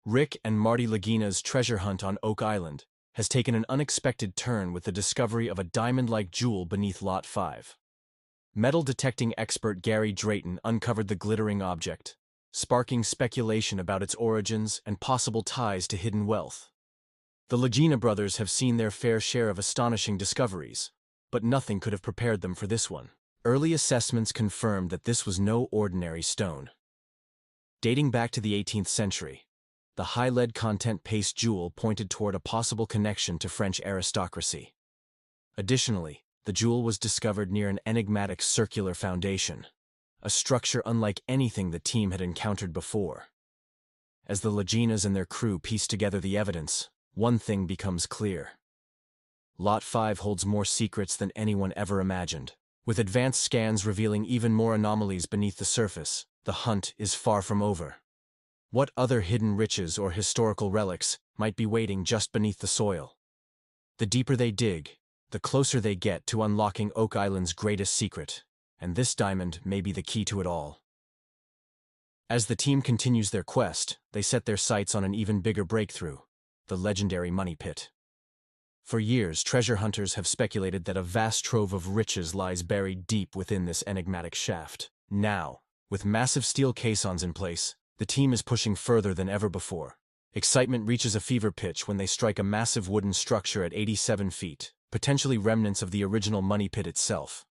Rick and Marty Lagina's treasure hunt on Oak Island has taken an unexpected turn with the discovery of a diamond-like jewel beneath Lot 5. Metal detecting expert Gary Drayton uncovered the glittering object, sparking speculation about its origins and possible ties to hidden wealth. The Lagina brothers have seen their fair share of astonishing discoveries, but nothing could have prepared them for this one. Early assessments confirmed that this was no ordinary stone. Dating back to the 18th century, the high lead content paste jewel pointed toward a possible connection to French aristocracy. Additionally, the jewel was discovered near an enigmatic circular foundation, a structure unlike anything the team had encountered before. As the Laginas and their crew piece together the evidence, one thing becomes clear. Lot 5 holds more secrets than anyone ever imagined. With advanced scans revealing even more anomalies beneath the surface, the hunt is far from over. What other hidden riches or historical relics might be waiting just beneath the soil? The deeper they dig, the closer they get to unlocking Oak Island's greatest secret, and this diamond may be the key to it all. As the team continues their quest, they set their sights on an even bigger breakthrough, the legendary money pit. For years, treasure hunters have speculated that a vast trove of riches lies buried deep within this enigmatic shaft. Now, with massive steel caissons in place, the team is pushing further than ever before. Excitement reaches a fever pitch when they strike a massive wooden structure at 87 feet, potentially remnants of the original money pit itself.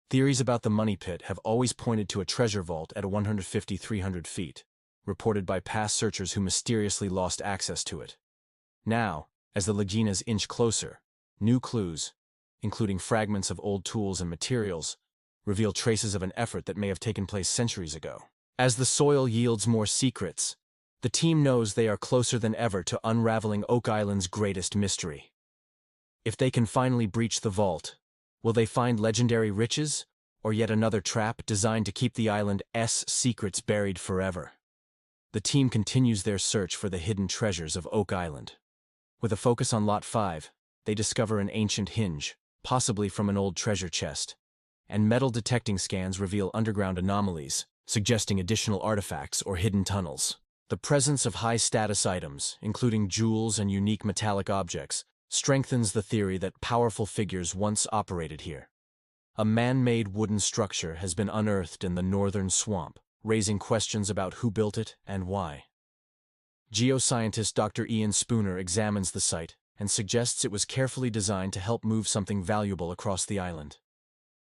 Theories about the money pit have always pointed to a treasure vault at 150-300 feet, reported by past searchers who mysteriously lost access to it. Now, as the Laginas inch closer, new clues, including fragments of old tools and materials, reveal traces of an effort that may have taken place centuries ago. As the soil yields more secrets, the team knows they are closer than ever to unraveling Oak Island's greatest mystery. If they can finally breach the vault, will they find legendary riches, or yet another trap designed to keep the island's secrets buried forever? The team continues their search for the hidden treasures of Oak Island. With a focus on Lot 5, they discover an ancient hinge, possibly from an old treasure chest, and metal detecting scans reveal underground anomalies, suggesting additional artifacts or hidden tunnels. The presence of high-status items, including jewels and unique metallic objects, strengthens the theory that powerful figures once operated here. A man-made wooden structure has been unearthed in the northern swamp, raising questions about who built it and why. Geoscientist Dr. Ian Spooner examines the site and suggests it was carefully designed to help move something valuable across the island.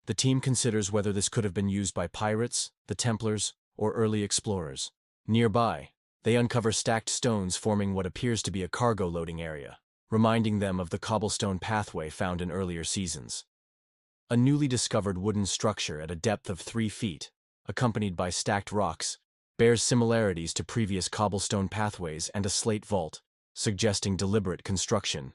The team considers whether this could have been used by pirates, the Templars, or early explorers. Nearby, they uncover stacked stones forming what appears to be a cargo loading area, reminding them of the cobblestone pathway found in earlier seasons. A newly discovered wooden structure at a depth of 3 feet, accompanied by stacked rocks, bears similarities to previous cobblestone pathways and a slate vault, suggesting deliberate construction.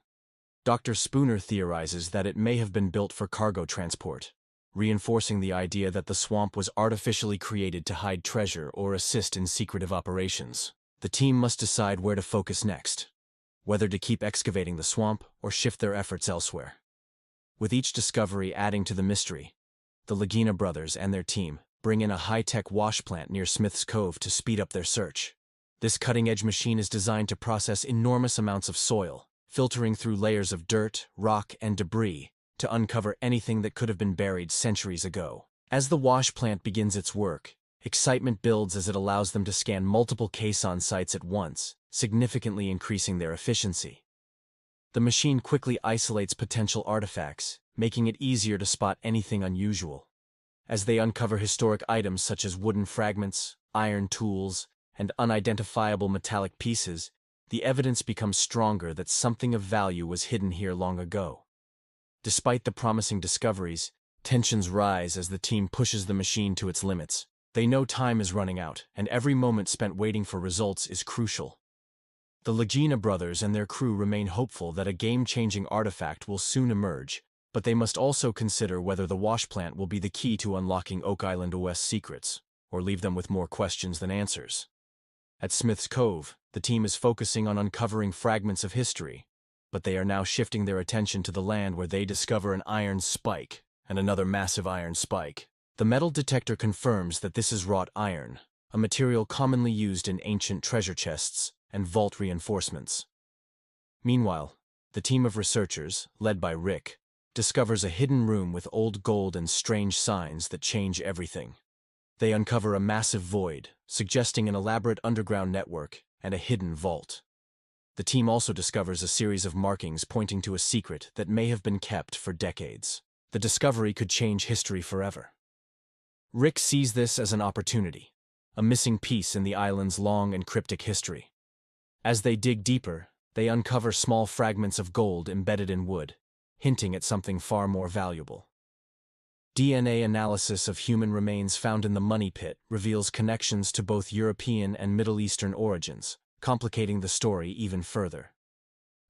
Dr. Spooner theorizes that it may have been built for cargo transport, reinforcing the idea that the swamp was artificially created to hide treasure or assist in secretive operations. The team must decide where to focus next, whether to keep excavating the swamp or shift their efforts elsewhere. With each discovery adding to the mystery, the Lagina brothers and their team bring in a high-tech wash plant near Smith's Cove to speed up their search. This cutting-edge machine is designed to process enormous amounts of soil, filtering through layers of dirt, rock, and debris to uncover anything that could have been buried centuries ago. As the wash plant begins its work, excitement builds as it allows them to scan multiple caisson sites at once, significantly increasing their efficiency. The machine quickly isolates potential artifacts, making it easier to spot anything unusual. As they uncover historic items such as wooden fragments, iron tools, and unidentifiable metallic pieces, the evidence becomes stronger that something of value was hidden here long ago. Despite the promising discoveries, tensions rise as the team pushes the machine to its limits. They know time is running out, and every moment spent waiting for results is crucial. The Lagina brothers and their crew remain hopeful that a game-changing artifact will soon emerge, but they must also consider whether the wash plant will be the key to unlocking Oak Island's secrets, or leave them with more questions than answers. At Smith's Cove, the team is focusing on uncovering fragments of history, but they are now shifting their attention to the land where they discover an iron spike and another massive iron spike. The metal detector confirms that this is wrought iron, a material commonly used in ancient treasure chests, and vault reinforcements. Meanwhile, the team of researchers, led by Rick, discovers a hidden room with old gold and strange signs that change everything. They uncover a massive void, suggesting an elaborate underground network and a hidden vault. The team also discovers a series of markings pointing to a secret that may have been kept for decades. The discovery could change history forever. Rick sees this as an opportunity, a missing piece in the island's long and cryptic history. As they dig deeper, they uncover small fragments of gold embedded in wood, hinting at something far more valuable. DNA analysis of human remains found in the Money Pit reveals connections to both European and Middle Eastern origins, complicating the story even further.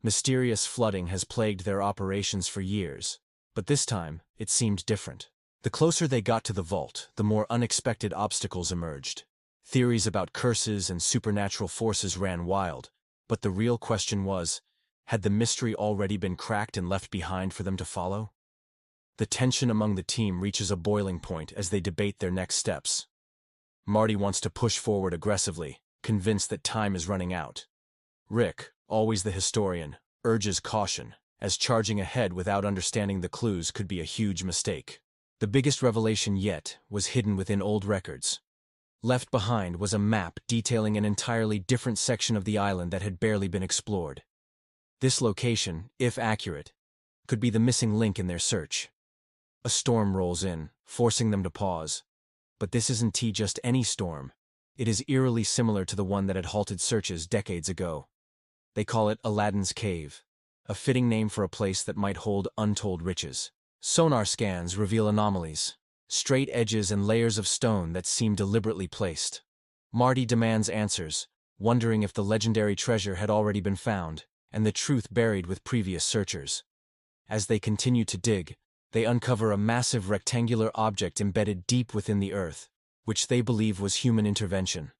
Mysterious flooding has plagued their operations for years, but this time it seemed different. The closer they got to the vault, the more unexpected obstacles emerged. Theories about curses and supernatural forces ran wild, but the real question was, had the mystery already been cracked and left behind for them to follow? The tension among the team reaches a boiling point as they debate their next steps. Marty wants to push forward aggressively, convinced that time is running out. Rick, always the historian, urges caution, as charging ahead without understanding the clues could be a huge mistake. The biggest revelation yet was hidden within old records. Left behind was a map detailing an entirely different section of the island that had barely been explored. This location, if accurate, could be the missing link in their search. A storm rolls in, forcing them to pause. But this isn't just any storm. It is eerily similar to the one that had halted searches decades ago. They call it Aladdin's Cave, a fitting name for a place that might hold untold riches. Sonar scans reveal anomalies, straight edges and layers of stone that seem deliberately placed. Marty demands answers, wondering if the legendary treasure had already been found, and the truth buried with previous searchers. As they continue to dig, they uncover a massive rectangular object embedded deep within the earth, which they believe was human intervention.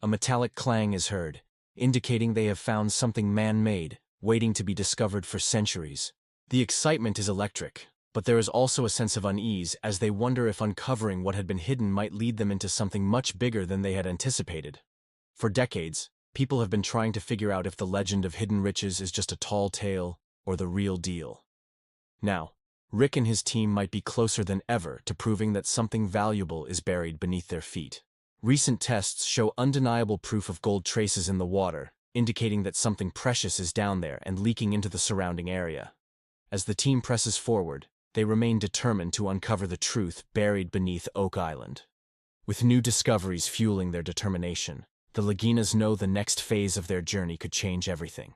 A metallic clang is heard, indicating they have found something man-made, waiting to be discovered for centuries. The excitement is electric, but there is also a sense of unease as they wonder if uncovering what had been hidden might lead them into something much bigger than they had anticipated. For decades, people have been trying to figure out if the legend of hidden riches is just a tall tale or the real deal. Now, Rick and his team might be closer than ever to proving that something valuable is buried beneath their feet. Recent tests show undeniable proof of gold traces in the water, indicating that something precious is down there and leaking into the surrounding area. As the team presses forward, they remain determined to uncover the truth buried beneath Oak Island. With new discoveries fueling their determination, the Laginas know the next phase of their journey could change everything.